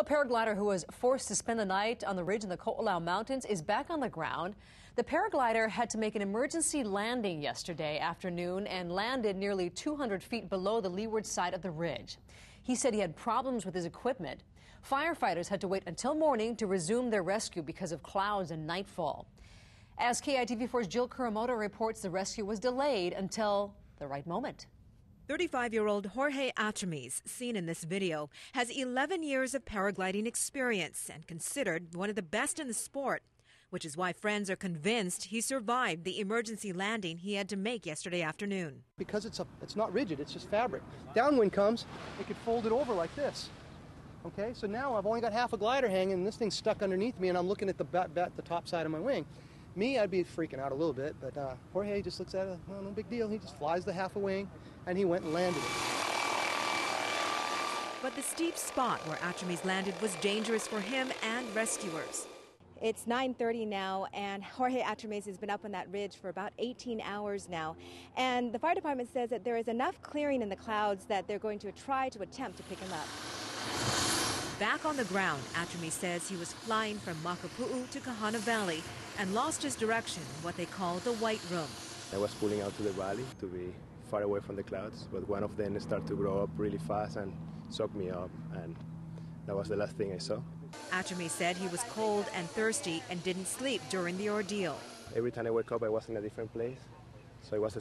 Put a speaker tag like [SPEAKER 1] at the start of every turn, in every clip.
[SPEAKER 1] Well, a paraglider who was forced to spend the night on the ridge in the Koolau Mountains is back on the ground. The paraglider had to make an emergency landing yesterday afternoon and landed nearly 200 feet below the leeward side of the ridge. He said he had problems with his equipment. Firefighters had to wait until morning to resume their rescue because of clouds and nightfall. As KITV4's Jill Kuramoto reports, the rescue was delayed until the right moment.
[SPEAKER 2] 35-year-old Jorge Atrames, seen in this video, has 11 years of paragliding experience and considered one of the best in the sport, which is why friends are convinced he survived the emergency landing he had to make yesterday afternoon.
[SPEAKER 3] Because it's not rigid, it's just fabric. Downwind comes, it could fold it over like this. Okay, so now I've only got half a glider hanging and this thing's stuck underneath me and I'm looking at the top side of my wing. Me, I'd be freaking out a little bit, but Jorge just looks at it, oh, no big deal. He just flies the half a wing, and he went and landed it.
[SPEAKER 2] But the steep spot where Atrames landed was dangerous for him and rescuers.
[SPEAKER 4] It's 9:30 now, and Jorge Atrames has been up on that ridge for about 18 hours now. And the fire department says that there is enough clearing in the clouds that they're going to try to attempt to pick him up.
[SPEAKER 2] Back on the ground, Atrames says he was flying from Makapu'u to Kahana Valley and lost his direction in what they call the White Room.
[SPEAKER 5] I was pulling out to the valley to be far away from the clouds, but one of them started to grow up really fast and sucked me up, and that was the last thing I saw.
[SPEAKER 2] Atrames said he was cold and thirsty and didn't sleep during the ordeal.
[SPEAKER 5] Every time I woke up, I was in a different place, so I was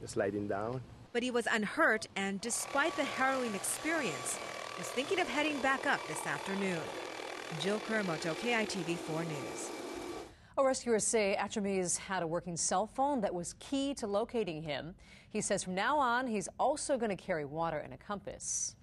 [SPEAKER 5] sliding down.
[SPEAKER 2] But he was unhurt, and despite the harrowing experience, is thinking of heading back up this afternoon. Jill Kuramoto, KITV4 News.
[SPEAKER 1] Rescuers say Atrames had a working cell phone that was key to locating him. He says from now on, he's also going to carry water and a compass.